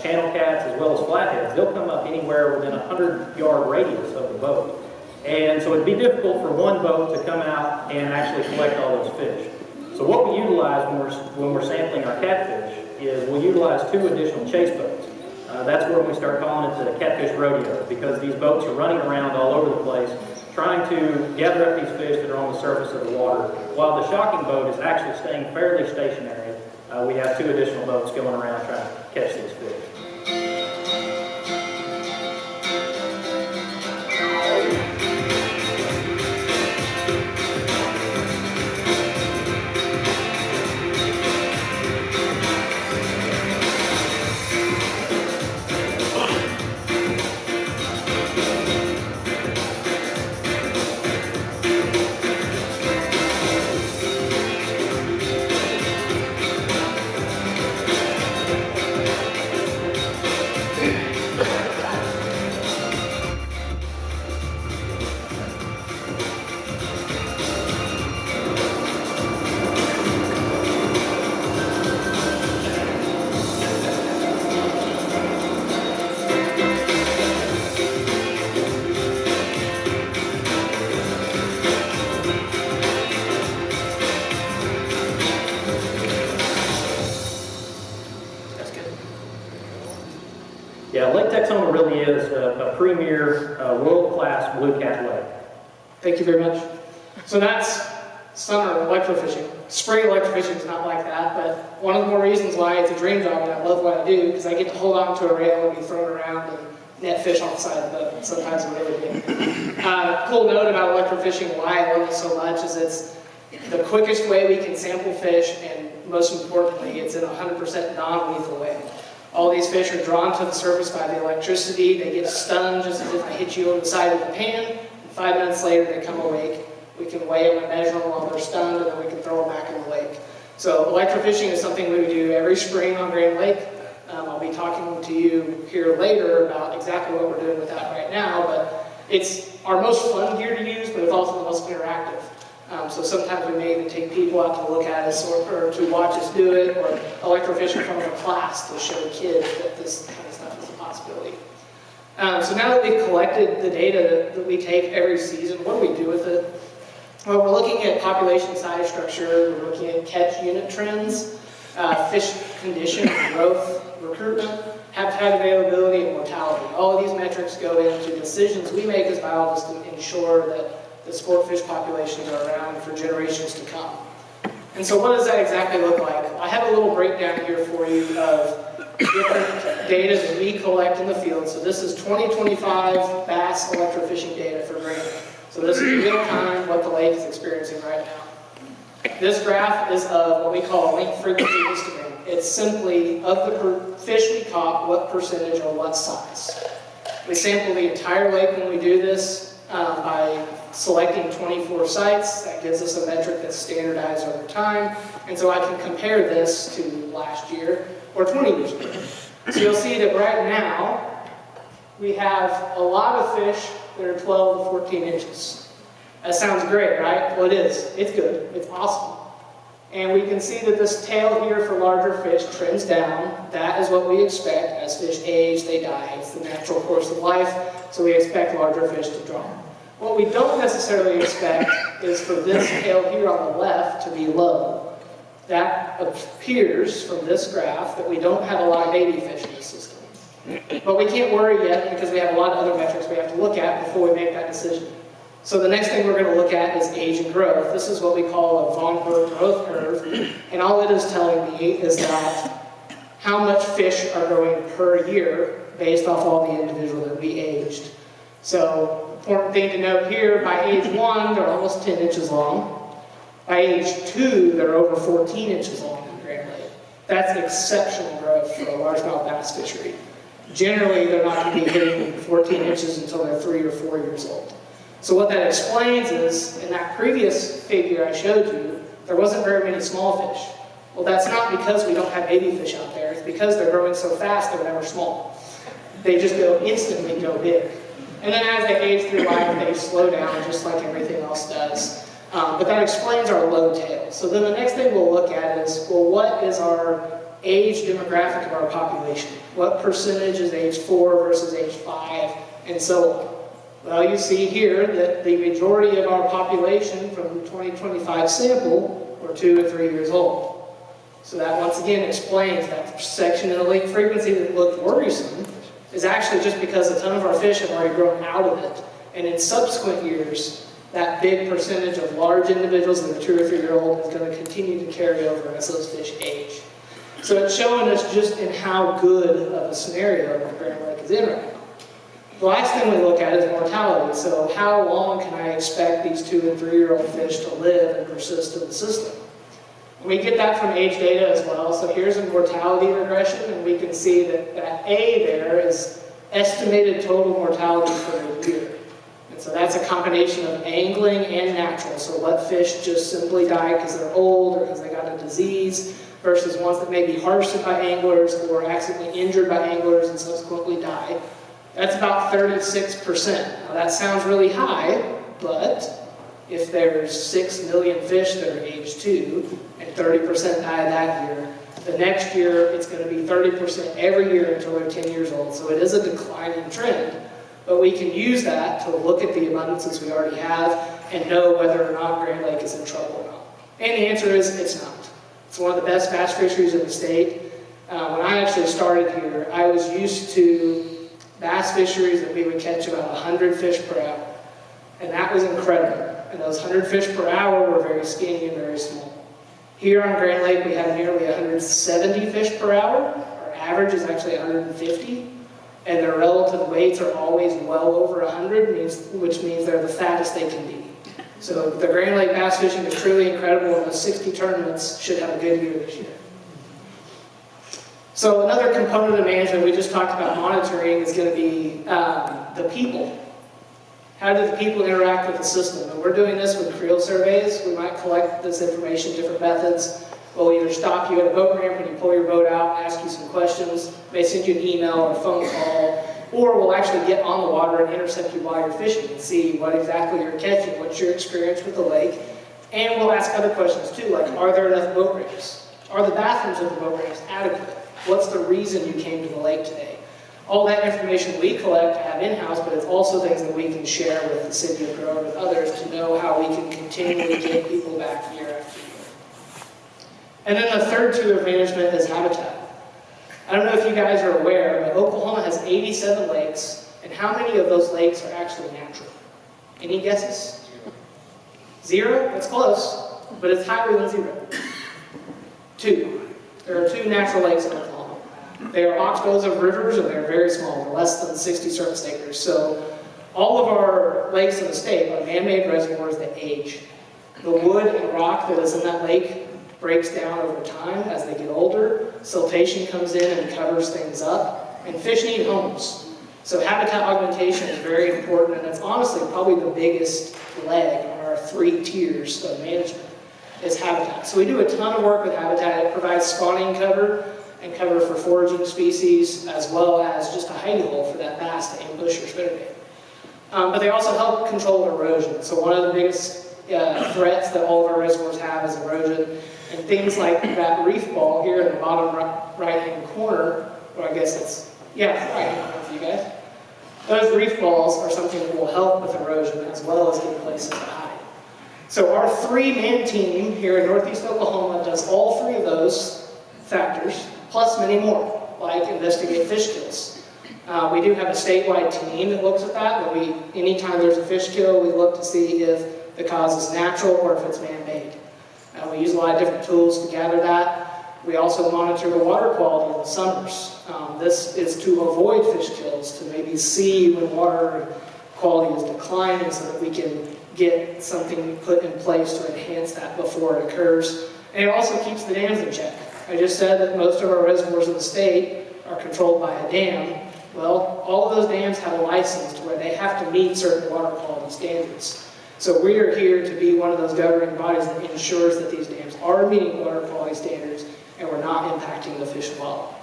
channel cats, as well as flatheads. They'll come up anywhere within a 100-yard radius of the boat. And so it'd be difficult for one boat to come out and actually collect all those fish. So what we utilize when we're sampling our catfish is we'll utilize 2 additional chase boats. That's where we start calling it the catfish rodeo, because these boats are running around all over the place trying to gather up these fish that are on the surface of the water, while the shocking boat is actually staying fairly stationary. We have 2 additional boats going around trying to catch these fish. Yeah, Lake Texoma really is a premier, world-class blue cat lake. Thank you very much. So that's summer electrofishing. Spring electrofishing is not like that, but one of the more reasons why it's a dream job and I love what I do, because I get to hold on to a rail and be thrown around and net fish off the side of the boat. Sometimes I'm really big. Cool note about electrofishing, why I love it so much, is it's the quickest way we can sample fish, and most importantly, it's in a 100% non-lethal way. All these fish are drawn to the surface by the electricity. They get stunned just as if I hit you over the side of the pan. And 5 minutes later, they come awake. We can weigh them and measure them while they're stunned, and then we can throw them back in the lake. So electrofishing is something we do every spring on Grand Lake. I'll be talking to you here later about exactly what we're doing with that right now, but it's our most fun gear to use, but it's also the most interactive. So sometimes we may even take people out to look at us or to watch us do it, or electrofishing from a class to show kids that this kind of stuff is a possibility. So now that we've collected the data that we take every season, what do we do with it? Well, we're looking at population size structure, we're looking at catch unit trends, fish condition, growth, recruitment, habitat availability, and mortality. All of these metrics go into decisions we make as biologists to ensure that the sport fish populations are around for generations to come. And so what does that exactly look like? I have a little breakdown here for you of different data that we collect in the field. So this is 2025 bass electrofishing data for Grand Lake. So this is real time what the lake is experiencing right now. This graph is of what we call a link frequency histogram. It's simply of the fish we caught, what percentage or what size. We sample the entire lake when we do this by selecting 24 sites. That gives us a metric that's standardized over time. And so I can compare this to last year or 20 years ago. So you'll see that right now we have a lot of fish that are 12 to 14 inches. That sounds great, right? Well, it is. It's good. It's awesome. And we can see that this tail here for larger fish trends down. That is what we expect. As fish age, they die. It's the natural course of life, so we expect larger fish to drown. What we don't necessarily expect is for this tail here on the left to be low. That appears from this graph that we don't have a lot of baby fish in the system. But we can't worry yet because we have a lot of other metrics we have to look at before we make that decision. So the next thing we're going to look at is age and growth. This is what we call a von Berg growth curve. And all it is telling me is that how much fish are growing per year based off all the individual that we aged. So important thing to note here, by age 1, they're almost 10 inches long. By age 2, they're over 14 inches long in Grand Lake. That's exceptional growth for a largemouth bass fishery. Generally, they're not going to be hitting 14 inches until they're 3 or 4 years old. So what that explains is, in that previous figure I showed you, there wasn't very many small fish. Well, that's not because we don't have baby fish out there. It's because they're growing so fast they're never small. they just instantly go big. And then as they age through life, they slow down just like everything else does. But that explains our low tail. So then the next thing we'll look at is, well, what is our age demographic of our population? What percentage is age 4 versus age 5, and so on? Well, you see here that the majority of our population from the 2025 sample were 2 to 3 years old. So that once again explains that section in the lake frequency that looked worrisome is actually just because a ton of our fish have already grown out of it. And in subsequent years, that big percentage of large individuals in the 2 or 3 year old is going to continue to carry over as those fish age. So it's showing us just in how good of a scenario the Grand Lake is in right now. The last thing we look at is mortality. So how long can I expect these 2 and 3 year old fish to live and persist in the system? We get that from age data as well. So here's a mortality regression, and we can see that that A there is estimated total mortality for a year. And so that's a combination of angling and natural. So what fish just simply die because they're old or because they got a disease, versus ones that may be harvested by anglers or accidentally injured by anglers and subsequently die. That's about 36%. Now that sounds really high, but if there's 6 million fish that are age 2 and 30% die that year, the next year it's going to be 30% every year until they're 10 years old. So it is a declining trend, but we can use that to look at the abundances we already have and know whether or not Grand Lake is in trouble or not. And the answer is it's not. It's one of the best bass fisheries in the state. When I actually started here, I was used to bass fisheries that we would catch about 100 fish per hour. And that was incredible. And those 100 fish per hour were very skinny and very small. Here on Grand Lake, we have nearly 170 fish per hour. Our average is actually 150. And their relative weights are always well over 100, which means they're the fattest they can be. So the Grand Lake bass fishing is truly incredible, and those 60 tournaments should have a good year this year. So another component of management we just talked about monitoring is going to be the people. How do the people interact with the system? And we're doing this with creel surveys. We might collect this information, different methods. We'll either stop you at a boat ramp when you pull your boat out, ask you some questions, may send you an email or a phone call, or we'll actually get on the water and intercept you while you're fishing and see what exactly you're catching, what's your experience with the lake. And we'll ask other questions too, like are there enough boat ramps? Are the bathrooms of the boat ramps adequate? What's the reason you came to the lake today? All that information we collect have in-house, but it's also things that we can share with the city of Grove and with others to know how we can continually get people back year after year. And then the third tier of management is habitat. I don't know if you guys are aware, but Oklahoma has 87 lakes, and how many of those lakes are actually natural? Any guesses? 0? That's close, but it's higher than 0. 2. There are 2 natural lakes in Oklahoma. They are oxbows of rivers, and they're very small. They're less than 60 surface acres. So all of our lakes in the state are man-made reservoirs that age. The wood and rock that is in that lake breaks down over time as they get older. Siltation comes in and covers things up. And fish need homes. So habitat augmentation is very important, and it's honestly probably the biggest leg on our 3 tiers of management is habitat. So we do a ton of work with habitat. It provides spawning cover and cover for foraging species, as well as just a hidey hole for that bass to ambush or spinnerbait. But they also help control erosion. So one of the biggest threats that all of our reservoirs have is erosion. And things like that reef ball here in the bottom right-hand corner, or I guess it's, right-hand corner for you guys. Those reef balls are something that will help with erosion as well as get places to hide. So our 3-man team here in Northeast Oklahoma does all 3 of those factors, plus many more, like investigate fish kills. We do have a statewide team that looks at that, but anytime there's a fish kill, we look to see if the cause is natural or if it's man-made. We use a lot of different tools to gather that. We also monitor the water quality in the summers. This is to avoid fish kills, to maybe see when water quality is declining so that we can get something put in place to enhance that before it occurs. And it also keeps the dams in check. I just said that most of our reservoirs in the state are controlled by a dam. Well, all of those dams have a license to where they have to meet certain water quality standards. So we are here to be one of those governing bodies that ensures that these dams are meeting water quality standards and we're not impacting the fish and wildlife.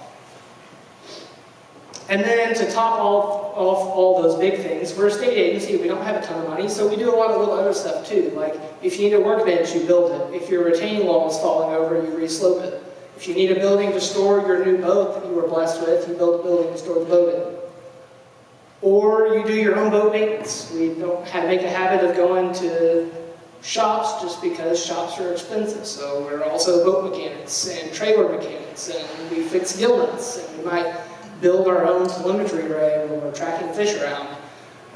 And then to top off all those big things, we're a state agency, we don't have a ton of money, so we do a lot of little other stuff too. Like, if you need a workbench, you build it. If your retaining wall is falling over, you re-slope it. If you need a building to store your new boat that you were blessed with, you build a building to store the boat in. Or you do your own boat maintenance. We don't make a habit of going to shops just because shops are expensive. So we're also boat mechanics and trailer mechanics, and we fix gill nuts, and we might build our own telemetry array when we're tracking fish around,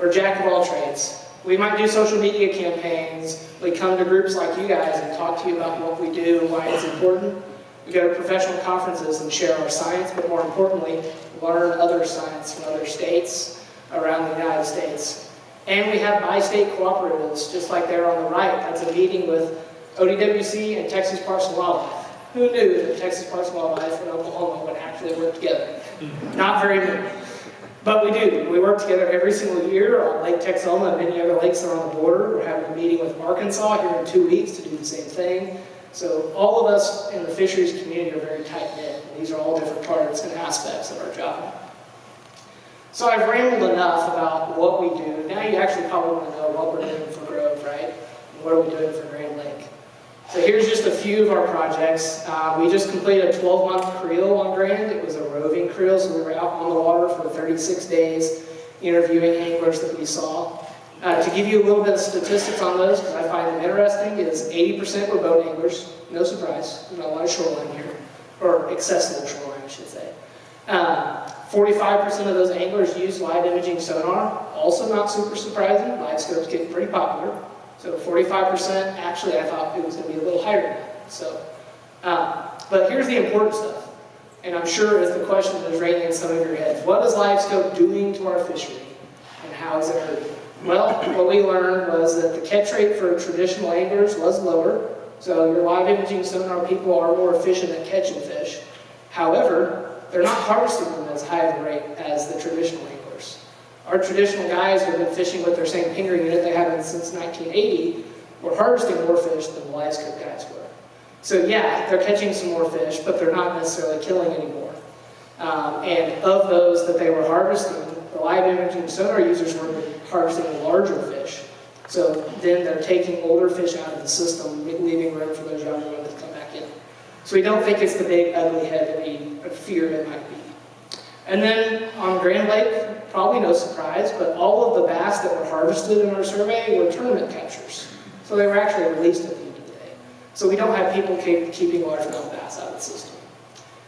or jack of all trades. We might do social media campaigns. We come to groups like you guys and talk to you about what we do and why it's important. We go to professional conferences and share our science, but more importantly, learn other science from other states around the United States. And we have bi-state cooperatives, just like there on the right. That's a meeting with ODWC and Texas Parks and Wildlife. Who knew that Texas Parks and Wildlife and Oklahoma would actually work together? Not very many. But we do. We work together every single year on Lake Texoma and many other lakes that are on the border. We're having a meeting with Arkansas here in 2 weeks to do the same thing. So all of us in the fisheries community are very tight-knit. These are all different parts and aspects of our job. So I've rambled enough about what we do. Now you actually probably want to know what we're doing for Grove, right? And what are we doing for Grand Lake? So here's just a few of our projects. We just completed a 12-month creel on Grand. It was a roving creel, so we were out on the water for 36 days interviewing anglers that we saw. To give you a little bit of statistics on those, because I find them interesting, is 80% were boat anglers. No surprise, there's not a lot of shoreline here, or accessible shoreline, I should say. 45% of those anglers use live imaging sonar. Also not super surprising, live scope's getting pretty popular. So 45%, actually I thought it was going to be a little higher than that. So, but here's the important stuff, and I'm sure it's the question that is ringing in some of your heads. What is live scope doing to our fishery, and how is it hurting? Well, what we learned was that the catch rate for traditional anglers was lower, so your live imaging sonar people are more efficient at catching fish. However, they're not harvesting them as high of a rate as the traditional anglers. Our traditional guys who have been fishing with their same pinger unit they haven't since 1980 were harvesting more fish than the live scope guys were. So yeah, they're catching some more fish, but they're not necessarily killing anymore. And of those that they were harvesting, the live imaging sonar users were harvesting larger fish. So then they're taking older fish out of the system, leaving room for those younger ones to come back in. So we don't think it's the big ugly head that we fear it might be. And then on Grand Lake, probably no surprise, but all of the bass that were harvested in our survey were tournament catchers. So they were actually released at the end of the day. So we don't have people keeping largemouth bass out of the system.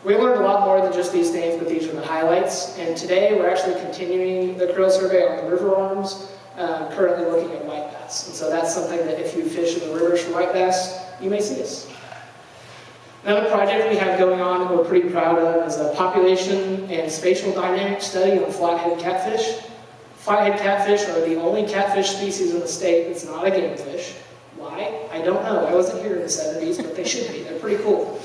We learned a lot more than just these things, but these are the highlights. And today we're actually continuing the krill survey on the river arms, currently looking at white bass. And so that's something that if you fish in the rivers for white bass, you may see us. Another project we have going on that we're pretty proud of is a population and spatial dynamic study on flathead catfish. Flathead catfish are the only catfish species in the state that's not a game fish. Why? I don't know. I wasn't here in the 70s, but they should be. They're pretty cool.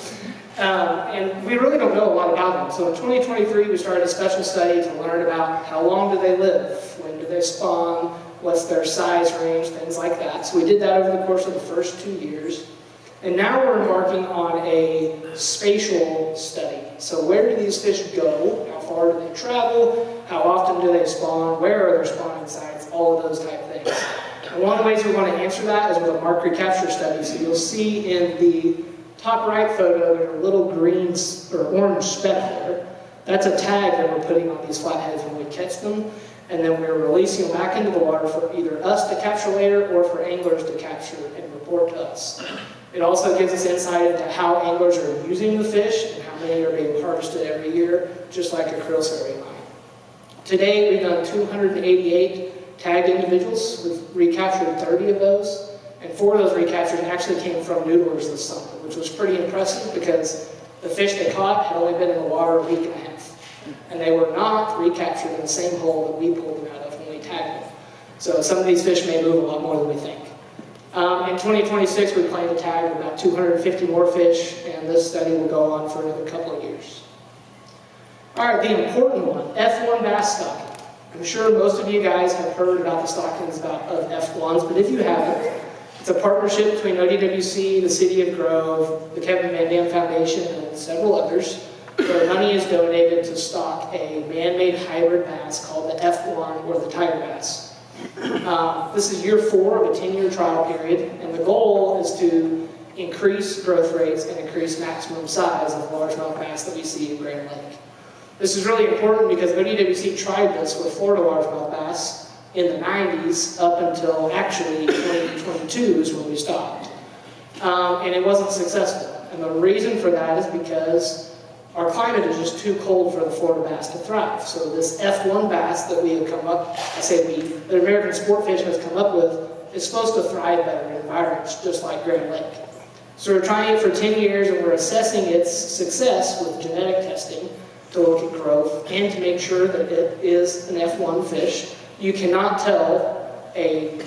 And we really don't know a lot about them. So in 2023, we started a special study to learn about how long do they live, when do they spawn, what's their size range, things like that. So we did that over the course of the first 2 years. And now we're embarking on a spatial study. So where do these fish go? How far do they travel? How often do they spawn? Where are their spawning sites? All of those type things. And one of the ways we want to answer that is with a mark recapture study. So you'll see in the top right photo, there's a little green or orange speck there. That's a tag that we're putting on these flatheads when we catch them. And then we're releasing them back into the water for either us to capture later or for anglers to capture and report to us. It also gives us insight into how anglers are using the fish and how many are being harvested every year, just like a krill survey line. Today, we've done 288 tagged individuals. We've recaptured 30 of those, and 4 of those recaptures actually came from noodlers this summer, which was pretty impressive because the fish they caught had only been in the water a week and a half, and they were not recaptured in the same hole that we pulled them out of when we tagged them. So some of these fish may move a lot more than we think. In 2026, we plan to tag about 250 more fish, and this study will go on for another couple of years. All right, the important one, F1 bass stocking. I'm sure most of you guys have heard about the stockings of F1s, but if you haven't, it's a partnership between ODWC, the City of Grove, the Kevin Van Dam Foundation, and several others. where money is donated to stock a man-made hybrid bass called the F1 or the tiger bass. This is year 4 of a 10-year trial period, and the goal is to increase growth rates and increase maximum size of largemouth bass that we see in Grand Lake. This is really important because ODWC tried this with Florida largemouth bass in the 90s up until actually 2022 is when we stopped. And it wasn't successful. And the reason for that is because our climate is just too cold for the Florida bass to thrive. So this F1 bass that we have come up, that American Sport Fish has come up with, is supposed to thrive better in environments just like Grand Lake. So we're trying it for 10 years and we're assessing its success with genetic testing to look at growth and to make sure that it is an F1 fish. You cannot tell a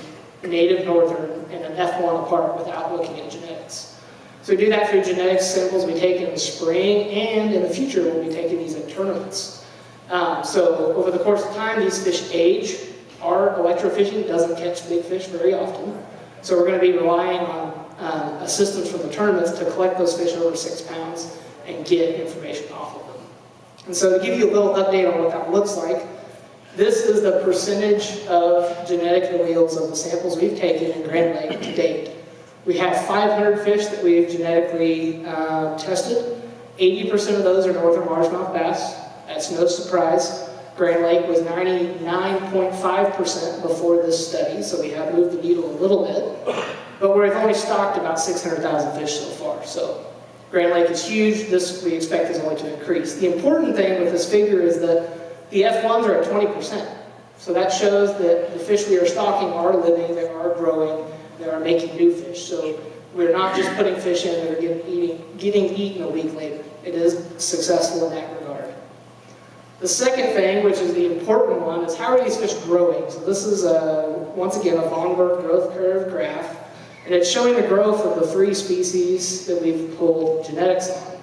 native northern and an F1 apart without looking at genetics. So we do that through genetics samples we take in the spring, and in the future we'll be taking these in tournaments. So over the course of time, these fish age. Our electrofishing doesn't catch big fish very often. So we're going to be relying on assistance from the tournaments to collect those fish over 6 pounds and get information off of them. And so to give you a little update on what that looks like, this is the percentage of genetic alleles of the samples we've taken in Grand Lake to date. We have 500 fish that we've genetically tested. 80% of those are northern largemouth bass. That's no surprise. Grand Lake was 99.5% before this study, so we have moved the needle a little bit. But we've only stocked about 600,000 fish so far. So Grand Lake is huge. This we expect is only to increase. The important thing with this figure is that the F1s are at 20%. So that shows that the fish we are stocking are living, they are growing, they are making new fish. So we're not just putting fish in that are getting eaten a week later. It is successful in that regard. The second thing, which is the important one, is how are these fish growing? So this is, once again, a von Wert growth curve graph, and it's showing the growth of the 3 species that we've pulled genetics on.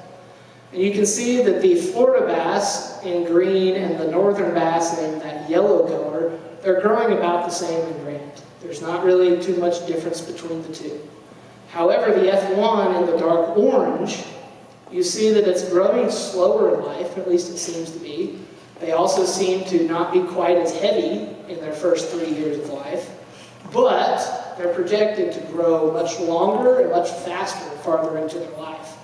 And you can see that the Florida bass in green and the northern bass in that yellow color, they're growing about the same in Grand. There's not really too much difference between the two. However, the F1 in the dark orange, you see that it's growing slower in life, at least it seems to be. They also seem to not be quite as heavy in their first 3 years of life, but they're projected to grow much longer and much faster farther into their life.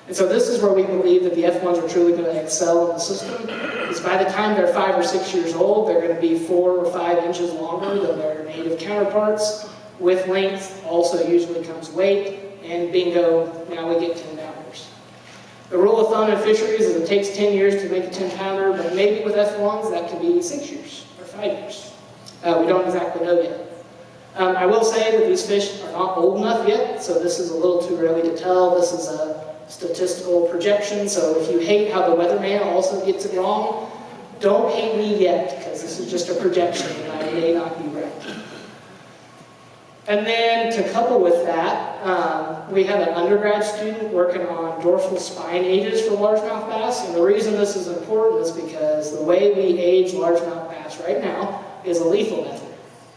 And so this is where we believe that the F1s are truly going to excel in the system, because by the time they're 5 or 6 years old, they're going to be 4 or 5 inches longer than their native counterparts. With length also usually comes weight, and bingo, now we get 10 pounders. The rule of thumb in fisheries is it takes 10 years to make a 10-pounder, but maybe with F1s that could be 6 years or 5 years. We don't exactly know yet. I will say that these fish are not old enough yet, so this is a little too early to tell. This is a statistical projection, so if you hate how the weatherman also gets it wrong, don't hate me yet, because this is just a projection and I may not be right. And then to couple with that, we have an undergrad student working on dorsal spine ages for largemouth bass, and the reason this is important is because the way we age largemouth bass right now is a lethal method.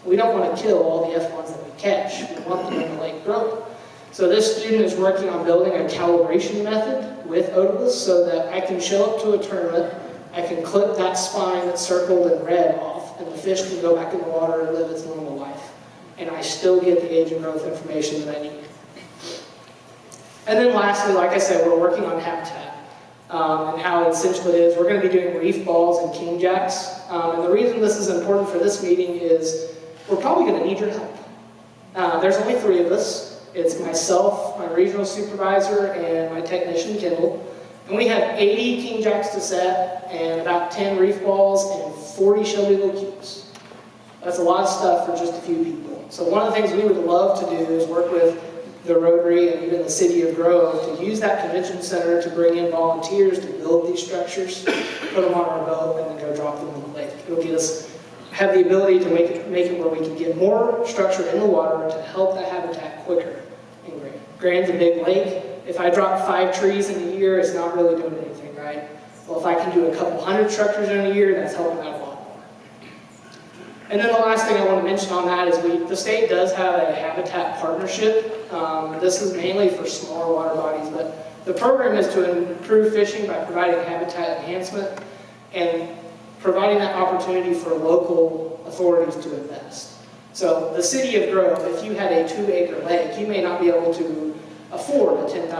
We don't want to kill all the F1s that we catch. We want them in the lake growing. So this student is working on building a calibration method with otoliths so that I can show up to a tournament, I can clip that spine that's circled in red off, and the fish can go back in the water and live its normal life. And I still get the age and growth information that I need. And then lastly, like I said, we're working on habitat and how essential it is. We're going to be doing reef balls and king jacks. And the reason this is important for this meeting is we're probably going to need your help. There's only 3 of us. It's myself, my regional supervisor, and my technician, Kendall. And we have 80 king jacks to set, and about 10 reef balls, and 40 shell-beagle cubes. That's a lot of stuff for just a few people. So one of the things we would love to do is work with the Rotary and even the City of Grove to use that convention center to bring in volunteers to build these structures, put them on our boat, and then go drop them in the lake. It'll get us have the ability to make it where we can get more structure in the water to help that habitat quicker in Grand. Grand's a big lake. If I drop 5 trees in a year, it's not really doing anything, right? Well, if I can do a couple hundred structures in a year, that's helping out a lot more. And then the last thing I want to mention on that is the state does have a habitat partnership. This is mainly for smaller water bodies, but the program is to improve fishing by providing habitat enhancement and providing that opportunity for local authorities to invest. So the city of Grove, if you had a 2-acre lake, you may not be able to afford a $10,000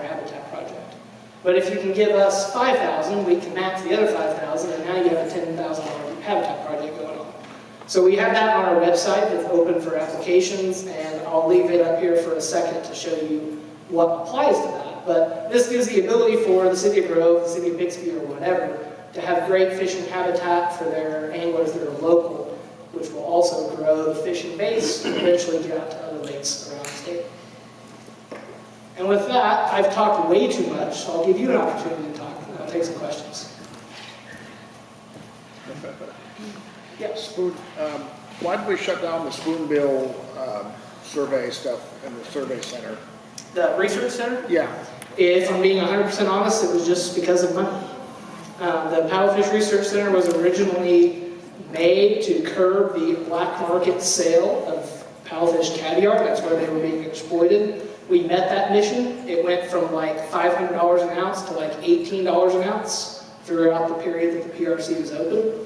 habitat project. But if you can give us $5,000, we can match the other $5,000, and now you have a $10,000 habitat project going on. So we have that on our website that's open for applications, and I'll leave it up here for a second to show you what applies to that. But this gives the ability for the city of Grove, the city of Bixby, or whatever, to have great fishing habitat for their anglers that are local, which will also grow the fishing base and eventually get out to other lakes around the state. And with that, I've talked way too much, so I'll give you an opportunity to talk, and I'll take some questions. Yes. Why did we shut down the spoonbill survey stuff in the survey center? The research center? Yeah. If I'm being 100% honest, it was just because of money. The Paddlefish Research Center was originally made to curb the black market sale of paddlefish caviar. That's where they were being exploited. We met that mission. It went from like $500 an ounce to like $18 an ounce throughout the period that the PRC was open.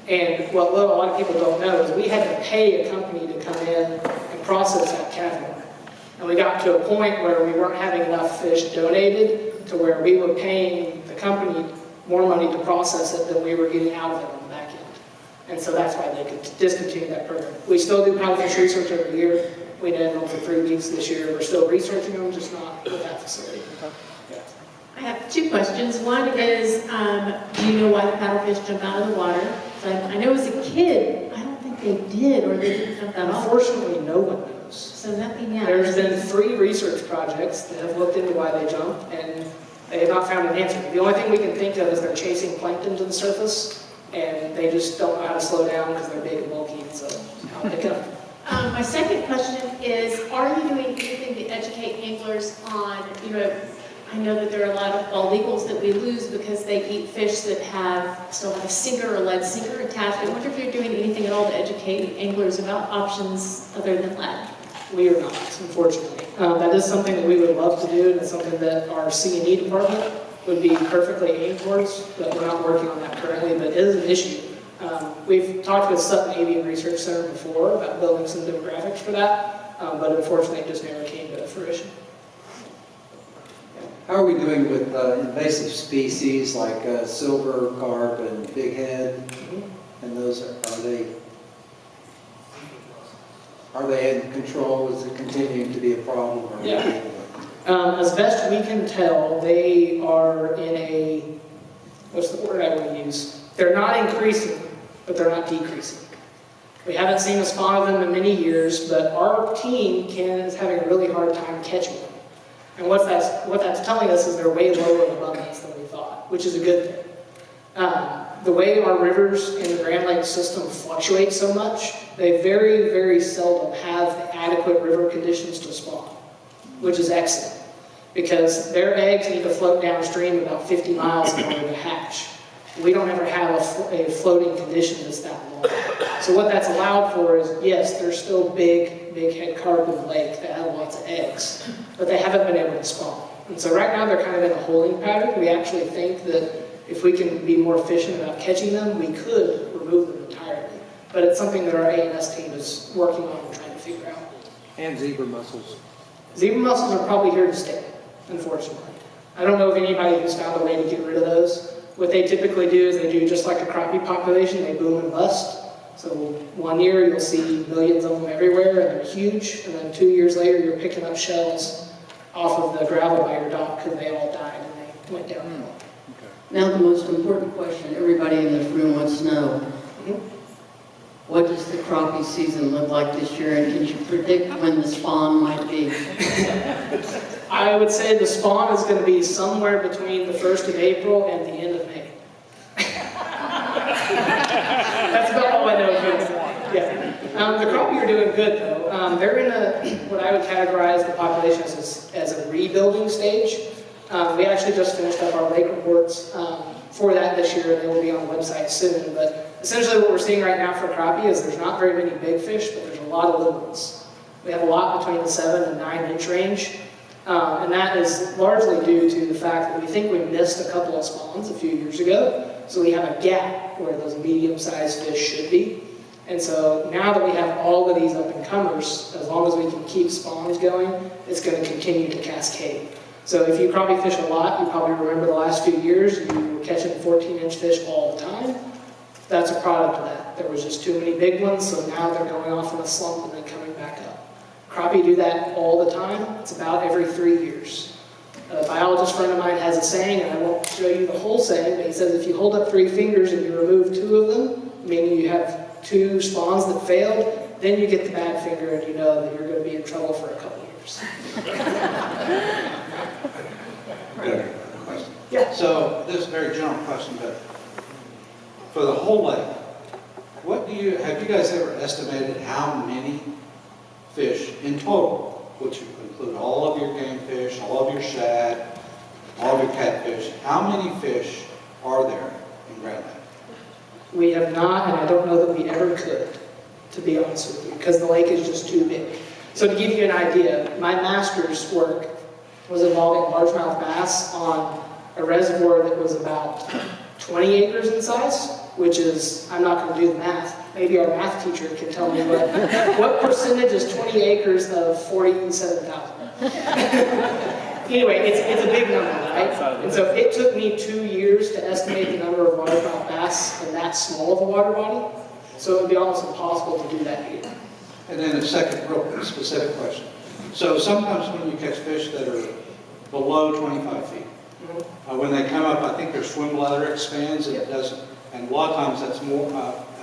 And what a lot of people don't know is we had to pay a company to come in and process that caviar. And we got to a point where we weren't having enough fish donated to where we were paying the company more money to process it than we were getting out of it on the back end. And so that's why they could discontinue that program. We still do paddlefish research every year. We did them for 3 weeks this year. We're still researching them, just not with that facility. Yeah. I have 2 questions. One is, do you know why the paddlefish jump out of the water? So I know as a kid, I don't think they did, or they didn't jump that off. Unfortunately, no one knows. So nothing, yeah. There's been 3 research projects that have looked into why they jump, and they have not found an answer. The only thing we can think of is they're chasing plankton to the surface, and they just don't know how to slow down because they're big and bulky, and so I'll pick it up. My second question is, are you doing anything to educate anglers on, I know that there are a lot of bald eagles that we lose because they eat fish that still have a sinker or lead sinker attached. I wonder if you're doing anything at all to educate anglers about options other than lead. We are not, unfortunately. That is something that we would love to do, and it's something that our C&E department would be perfectly aimed towards, but we're not working on that currently, but it is an issue. We've talked with Sutton Avian Research Center before about building some demographics for that, but unfortunately it just never came to fruition. How are we doing with invasive species like silver carp and bighead? And those, are they in control? Is it continuing to be a problem? Or yeah. As best we can tell, they are in a, what's the word I want to use? They're not increasing, but they're not decreasing. We haven't seen a spawn of them in many years, but our team is having a really hard time catching them. And what that's telling us is they're way lower in abundance than we thought, which is a good thing. The way our rivers in the Grand Lake system fluctuate so much, they very, very seldom have adequate river conditions to spawn, which is excellent, because their eggs need to float downstream about 50 miles in order to hatch. We don't ever have a floating condition that's that long. So what that's allowed for is, yes, there's still big head carp in the lake that have lots of eggs, but they haven't been able to spawn. And so right now they're kind of in a holding pattern. We actually think that if we can be more efficient about catching them, we could remove them entirely. But it's something that our A&S team is working on and trying to figure out. And zebra mussels. Zebra mussels are probably here to stay, unfortunately. I don't know of anybody who's found a way to get rid of those. What they typically do is they do just like a crappie population, they boom and bust. So 1 year you'll see millions of them everywhere and they're huge, and then 2 years later you're picking up shells off of the gravel by your dock because they all died and they went downhill. Now the most important question everybody in this room wants to know. What does the crappie season look like this year, and can you predict when the spawn might be? I would say the spawn is going to be somewhere between the 1st of April and the end of May. That's about all I know. Yeah. The crappie are doing good though. They're in what I would categorize the population as a rebuilding stage. We actually just finished up our lake reports for that this year, and they will be on the website soon. But essentially what we're seeing right now for crappie is there's not very many big fish, but there's a lot of little ones. We have a lot between the 7 and 9 inch range. And that is largely due to the fact that we think we missed a couple of spawns a few years ago. So we have a gap where those medium-sized fish should be. And so now that we have all of these up-and-comers, as long as we can keep spawns going, it's going to continue to cascade. So if you crappie fish a lot, you probably remember the last few years, you were catching 14-inch fish all the time. That's a product of that. There was just too many big ones, so now they're going off in a slump and then coming back up. Crappie do that all the time. It's about every 3 years. A biologist friend of mine has a saying, and I won't show you the whole saying, but he says if you hold up 3 fingers and you remove 2 of them, meaning you have 2 spawns that failed, then you get the bad finger and you know that you're going to be in trouble for a couple years. Yeah. So this is a very general question, but for the whole lake, have you guys ever estimated how many fish in total, which include all of your game fish, all of your shad, all of your catfish, how many fish are there in Grand Lake? We have not, and I don't know that we ever could, to be honest with you, because the lake is just too big. So to give you an idea, my master's work was involving largemouth bass on a reservoir that was about 20 acres in size, which is, I'm not going to do the math. Maybe our math teacher can tell me what percentage is 20 acres of 47,000. Anyway, it's a big number, right? And so it took me 2 years to estimate the number of largemouth bass in that small of a water body. So it would be almost impossible to do that here. And then a second real specific question. So sometimes when you catch fish that are below 25 feet, when they come up, I think their swim bladder expands and it doesn't. And a lot of times that's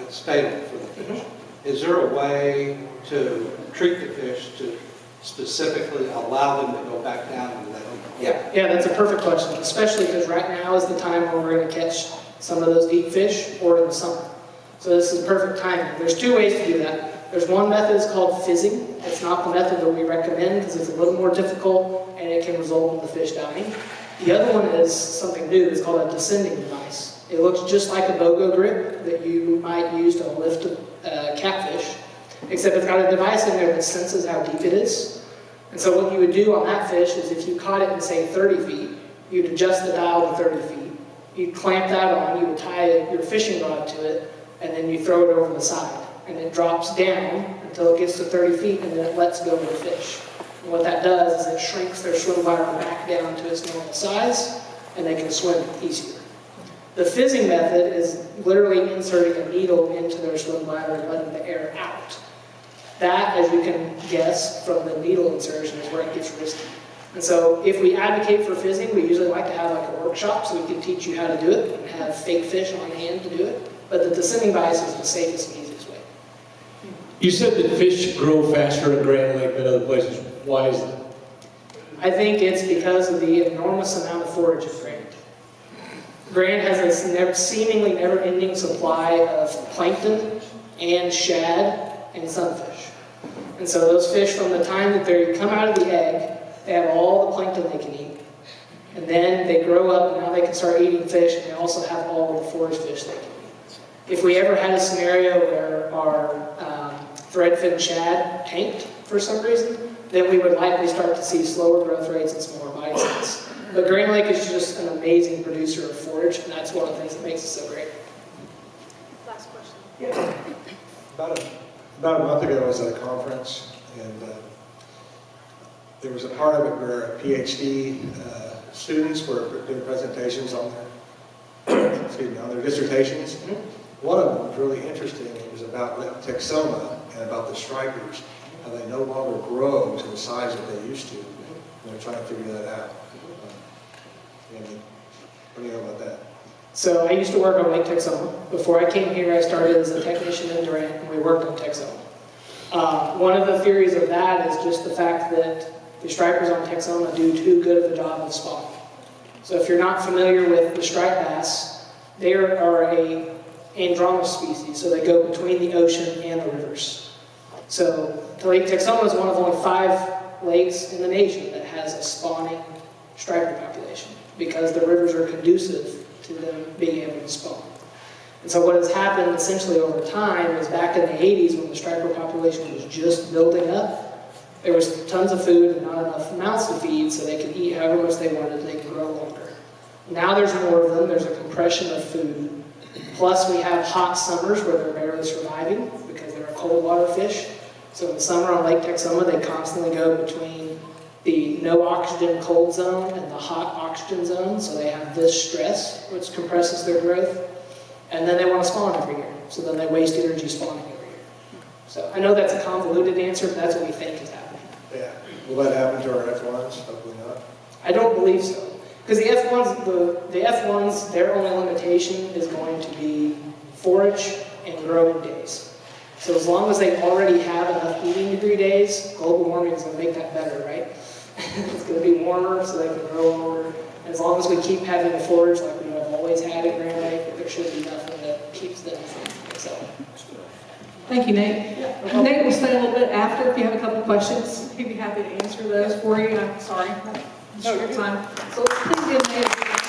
it's fatal for the fish. Is there a way to treat the fish to specifically allow them to go back down and let them go? Yeah, that's a perfect question, especially because right now is the time when we're going to catch some of those deep fish, or in the summer. So this is perfect timing. There's 2 ways to do that. There's one method is called fizzing. It's not the method that we recommend because it's a little more difficult and it can result in the fish dying. The other one is something new. It's called a descending device. It looks just like a BOGO grip that you might use to lift a catfish, except it's got a device in there that senses how deep it is. And so what you would do on that fish is if you caught it in, say, 30 feet, you'd adjust the dial to 30 feet. You'd clamp that on, you would tie your fishing rod to it, and then you throw it over the side. And it drops down until it gets to 30 feet, and then it lets go of the fish. And what that does is it shrinks their swim bladder back down to its normal size, and they can swim easier. The fizzing method is literally inserting a needle into their swim bladder and letting the air out. That, as you can guess from the needle insertion, is where it gets risky. And so if we advocate for fizzing, we usually like to have like a workshop so we can teach you how to do it and have fake fish on hand to do it. But the descending device is the safest and easiest way. You said that fish grow faster in Grand Lake than other places. Why is that? I think it's because of the enormous amount of forage in Grand. Grand has a seemingly never-ending supply of plankton and shad and sunfish. And so those fish, from the time that they come out of the egg, they have all the plankton they can eat. And then they grow up and now they can start eating fish, and they also have all of the forage fish they can eat. If we ever had a scenario where our threadfin shad tanked for some reason, then we would likely start to see slower growth rates and smaller bite size. But Grand Lake is just an amazing producer of forage, and that's one of the things that makes it so great. Last question. Yeah. About a month ago, I was at a conference, and there was a part of it where PhD students were doing presentations on their, on their dissertations. One of them was really interesting. It was about Texoma and about the stripers, how they no longer grow to the size that they used to. And they're trying to figure that out. What do you know about that? So I used to work on Lake Texoma. Before I came here, I started as a technician in Durant, and we worked on Texoma. One of the theories of that is just the fact that the stripers on Texoma do too good of a job of spawning. So if you're not familiar with the striped bass, they are a andromous species, so they go between the ocean and the rivers. So Lake Texoma is one of only 5 lakes in the nation that has a spawning striper population, because the rivers are conducive to them being able to spawn. And so what has happened essentially over time is back in the 80s when the striper population was just building up, There was tons of food and not enough mouths to feed, so they could eat however much they wanted, they could grow longer. Now there's more of them, there's a compression of food. Plus we have hot summers where they're barely surviving because they're a cold water fish. So in the summer on Lake Texoma, they constantly go between the no oxygen cold zone and the hot oxygen zone, so they have this stress, which compresses their growth. And then they want to spawn every year, so then they waste energy spawning every year. So I know that's a convoluted answer, but that's what we think is happening. Yeah. Will that happen to our F1s? Hopefully not. I don't believe so. Because the F1s, their only limitation is going to be forage and growing days. So as long as they already have enough heating degree days, global warming is going to make that better, right? It's going to be warmer so they can grow longer. As long as we keep having the forage like we have always had at Grand Lake, there should be nothing that keeps them from excelling. Thank you, Nate. Nate will stay a little bit after if you have a couple questions. He'd be happy to answer those for you. I'm sorry. Short time. So let's please give Nate a big round.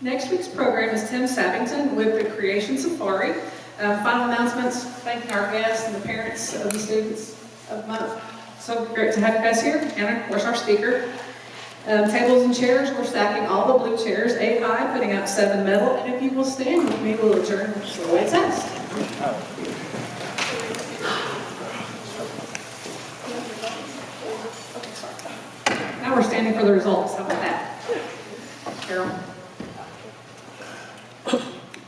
Next week's program is Tim Sappington with the Creation Safari. Final announcements, thanking our guests and the parents of the students of the month. So great to have you guys here, and of course our speaker. Tables and chairs, we're stacking all the blue chairs 8 high, putting out 7 metal, and if you will stand with me, we'll adjourn the way it's asked. Now we're standing for the results. How about that? Carol?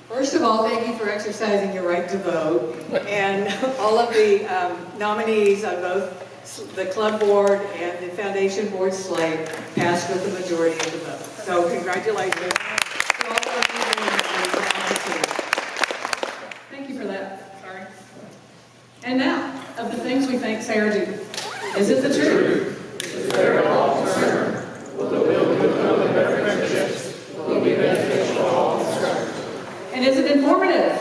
First of all, thank you for exercising your right to vote. And all of the nominees on both the club board and the foundation board slate passed with the majority of the vote. So congratulations to all of you. Thank you for that. Sorry. And now, of the things we think say or do, is it the truth? Is there a long term? Will the will become of every friendship? Will be beneficial to all concerned? And is it informative?